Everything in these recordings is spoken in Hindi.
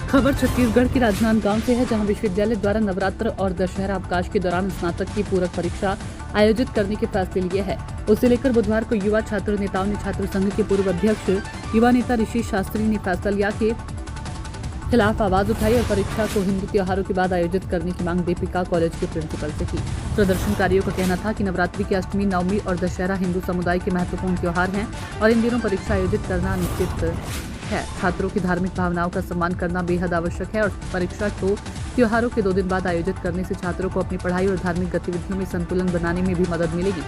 खबर छत्तीसगढ़ के राजनांदगांव से है, जहां विश्वविद्यालय द्वारा नवरात्र और दशहरा अवकाश के दौरान स्नातक की पूरक परीक्षा आयोजित करने के फैसले लिए है। उसे लेकर बुधवार को युवा छात्र नेताओं ने छात्र संघ के पूर्व अध्यक्ष युवा नेता ऋषि शास्त्री ने फैसला लिया के खिलाफ आवाज उठाई और परीक्षा को हिंदू त्योहारों के बाद आयोजित करने की मांग दीपिका कॉलेज के प्रिंसिपल से की। प्रदर्शनकारियों का कहना था कि नवरात्रि की अष्टमी, नवमी और दशहरा हिंदू समुदाय के महत्वपूर्ण त्योहार हैं और इन दिनों परीक्षा आयोजित करना अनुचित है। छात्रों की धार्मिक भावनाओं का सम्मान करना बेहद आवश्यक है और परीक्षा को त्योहारों के 2 दिन बाद आयोजित करने से छात्रों को अपनी पढ़ाई और धार्मिक गतिविधियों में संतुलन बनाने में भी मदद मिलेगी।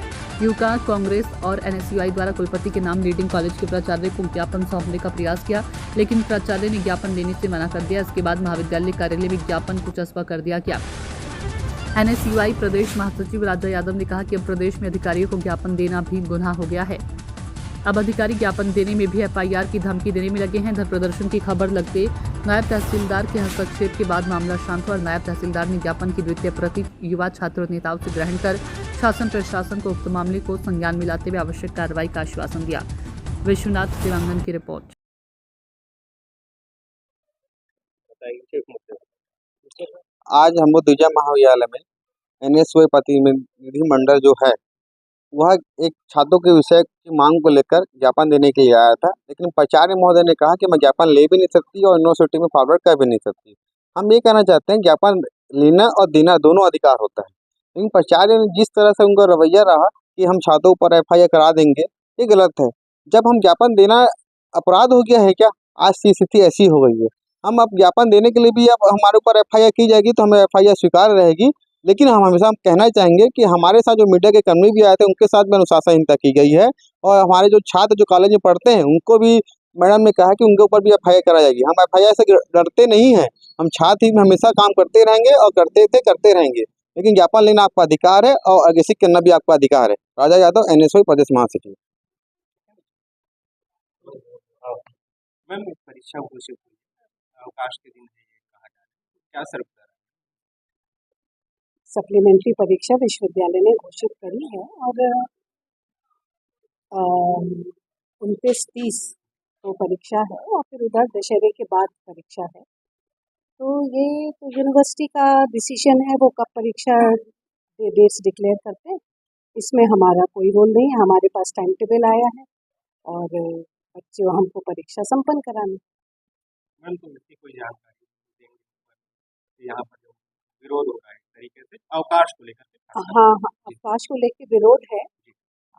युवका कांग्रेस और एनएसयूआई द्वारा कुलपति के नाम लीडिंग कॉलेज के प्राचार्य को ज्ञापन सौंपने का प्रयास किया, लेकिन प्राचार्य ने ज्ञापन देने से मना कर दिया। इसके बाद महाविद्यालय कार्यालय में ज्ञापन को चस्पा कर दिया गया। एनएसयूआई प्रदेश महासचिव राजा यादव ने कहा कि अब प्रदेश में अधिकारियों को ज्ञापन देना भी गुनाह हो गया है। अब अधिकारी ज्ञापन देने में भी एफआईआर की धमकी देने में लगे हैं। धर प्रदर्शन की खबर लगते नायब तहसीलदार के हस्तक्षेप के बाद मामला शांत हुआ और नायब तहसीलदार ने ज्ञापन की द्वितीय प्रति युवा छात्र नेताओं से ग्रहण कर शासन प्रशासन को उक्त मामले को संज्ञान में लाते हुए आवश्यक कार्रवाई का आश्वासन दिया। विश्वनाथ देवांगन की रिपोर्ट। आज हम लोग द्विजा महाविद्यालय में एनएसयूआई प्रतिनिधि मंडल जो है वह एक छात्रों के विषय की मांग को लेकर ज्ञापन देने के लिए आया था, लेकिन प्राचार्य महोदय ने कहा कि मैं ज्ञापन ले भी नहीं सकती और यूनिवर्सिटी में फॉरवर्ड कर भी नहीं सकती। हम ये कहना चाहते हैं ज्ञापन लेना और देना दोनों अधिकार होता है, लेकिन प्राचार्य ने जिस तरह से उनका रवैया रहा कि हम छात्रों पर एफआईआर करा देंगे, ये गलत है। जब हम ज्ञापन देना अपराध हो गया है क्या? आज की स्थिति ऐसी हो गई है। हम अब ज्ञापन देने के लिए भी अब हमारे ऊपर एफआईआर की जाएगी तो हमें एफआईआर स्वीकार रहेगी, लेकिन हम हमेशा कहना चाहेंगे कि हमारे साथ जो मीडिया के कर्मी भी आए थे उनके साथ भी अनुशासनहीनता की गई है और हमारे जो छात्र जो कॉलेज में पढ़ते हैं उनको भी मैडम ने कहा कि उनके ऊपर भी एफआईआर करा जाएगी। हम एफआईआर से डरते नहीं हैं, हम छात्र ही हमेशा काम करते रहेंगे और करते रहेंगे, लेकिन ज्ञापन लेना आपका अधिकार है और अग्रेसित करना भी आपका अधिकार है। राजा यादव, एनएसयूआई प्रदेश महासचिव। मैम, परीक्षा घोषित हुई, अवकाश के दिन है ये कहा जा रहा है, क्या सर बता रहा है? सप्लीमेंट्री परीक्षा विश्वविद्यालय ने घोषित करी है और 29-30 को परीक्षा है और फिर उधर दशहरे के बाद परीक्षा है। तो ये तो यूनिवर्सिटी का डिसीजन है, वो कब परीक्षा डेट्स डिक्लेयर करते हैं, इसमें हमारा कोई रोल नहीं है। हमारे पास टाइम टेबल आया है और बच्चों हमको परीक्षा संपन्न करानी। मैम, तो इसकी कोई जानकारी देंगे यहाँ पर जो विरोध हो रहा है तरीके से अवकाश को लेकर? हाँ, अवकाश को लेकर विरोध है।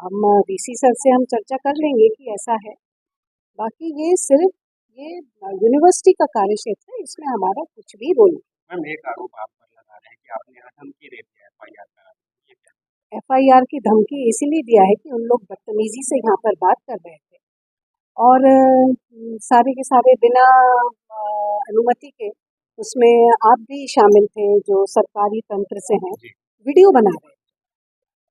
हम वीसी सर से हम चर्चा कर लेंगे कि ऐसा है। बाकी ये सिर्फ ये यूनिवर्सिटी का कार्य क्षेत्र है, इसमें हमारा कुछ भी रोल नहीं। मैम, एक आरोप आप पर लगा रहे हैं कि आपने यहाँ धमकी दे दिया एफआईआर करा दी, ये क्या? एफआईआर की धमकी इसीलिए दिया है कि उन लोग बदतमीजी से यहाँ पर बात कर रहे थे और सारे के सारे बिना अनुमति के, उसमें आप भी शामिल थे जो सरकारी तंत्र से हैं, वीडियो बना रहे थे।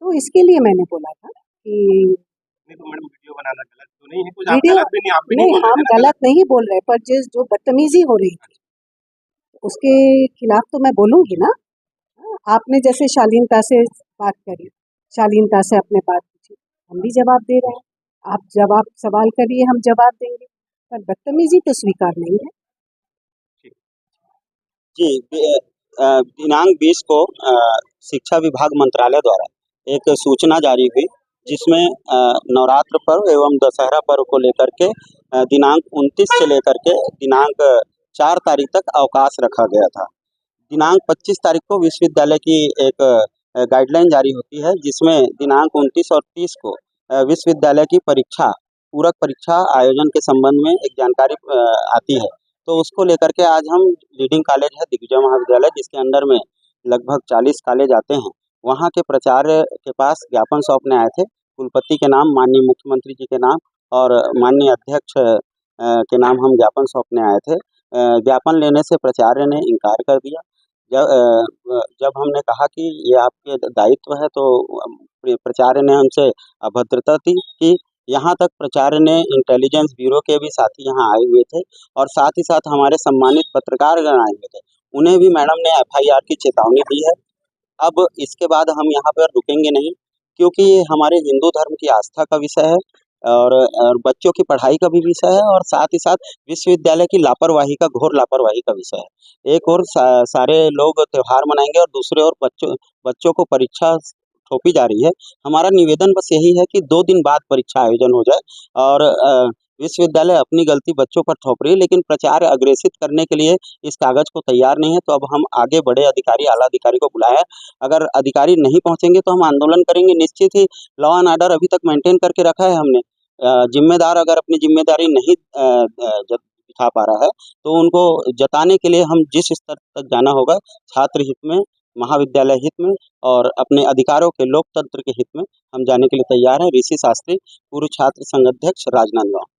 तो इसके लिए मैंने बोला था कि नहीं तो मैडम, वीडियो बनाना गलत तो नहीं है? कुछ आप वीडियो गलत भी नहीं, आप भी नहीं, बोल रहे हम थे ना गलत नहीं बोल रहे, पर जो बदतमीजी हो रही थी उसके खिलाफ तो मैं बोलूँगी ना। आपने जैसे शालीनता से बात करी, शालीनता से अपने बात पूछी, हम भी जवाब दे रहे हैं। आप जवाब सवाल करिए, हम जवाब देंगे, पर बदतमीजी तो स्वीकार नहीं है। जी, दिनांक 20 को शिक्षा विभाग मंत्रालय द्वारा एक सूचना जारी हुई, जिसमें नवरात्र पर्व एवं दशहरा पर्व को लेकर के दिनांक 29 से लेकर के दिनांक 4 तारीख तक अवकाश रखा गया था। दिनांक 25 तारीख को विश्वविद्यालय की एक गाइडलाइन जारी होती है, जिसमें दिनांक 29 और 30 को विश्वविद्यालय की पूरक परीक्षा आयोजन के संबंध में एक जानकारी आती है। तो उसको लेकर के आज हम लीडिंग कॉलेज है दिग्विजय महाविद्यालय, जिसके अंदर में लगभग 40 कॉलेज आते हैं, वहाँ के प्राचार्य के पास ज्ञापन सौंपने आए थे। कुलपति के नाम, माननीय मुख्यमंत्री जी के नाम और माननीय अध्यक्ष के नाम हम ज्ञापन सौंपने आए थे। ज्ञापन लेने से प्राचार्य ने इनकार कर दिया। जब हमने कहा कि ये आपके दायित्व है, तो प्राचार्य ने हमसे अभद्रता की। यहाँ तक प्राचार्य ने इंटेलिजेंस ब्यूरो के भी साथी यहाँ आए हुए थे और साथ ही साथ हमारे सम्मानित पत्रकारगण आए हुए थे, उन्हें भी मैडम ने एफआईआर की चेतावनी दी है। अब इसके बाद हम यहाँ पर रुकेंगे नहीं, क्योंकि ये हमारे हिंदू धर्म की आस्था का विषय है और बच्चों की पढ़ाई का भी विषय है और साथ ही साथ विश्वविद्यालय की लापरवाही का, घोर लापरवाही का विषय है। एक ओर सारे लोग त्योहार मनाएंगे और दूसरे ओर बच्चों को परीक्षा थोपी जा रही है। हमारा निवेदन बस यही है कि 2 दिन बाद परीक्षा आयोजन हो जाए और विश्वविद्यालय अपनी गलती बच्चों पर थोप रही है, लेकिन प्रचार अग्रेसित करने के लिए इस कागज को तैयार नहीं है। तो अब हम आगे बड़े अधिकारी, आला अधिकारी को बुलाया है। अगर अधिकारी नहीं पहुंचेंगे तो हम आंदोलन करेंगे। निश्चित ही लॉ एंड ऑर्डर अभी तक मेंटेन करके रखा है हमने। जिम्मेदार अगर अपनी जिम्मेदारी नहीं दिखा पा रहा है तो उनको जताने के लिए हम जिस स्तर तक जाना होगा, छात्र हित में, महाविद्यालय हित में और अपने अधिकारों के, लोकतंत्र के हित में हम जाने के लिए तैयार हैं। ऋषि शास्त्री, पूर्व छात्र संघ अध्यक्ष, राजनांदगांव।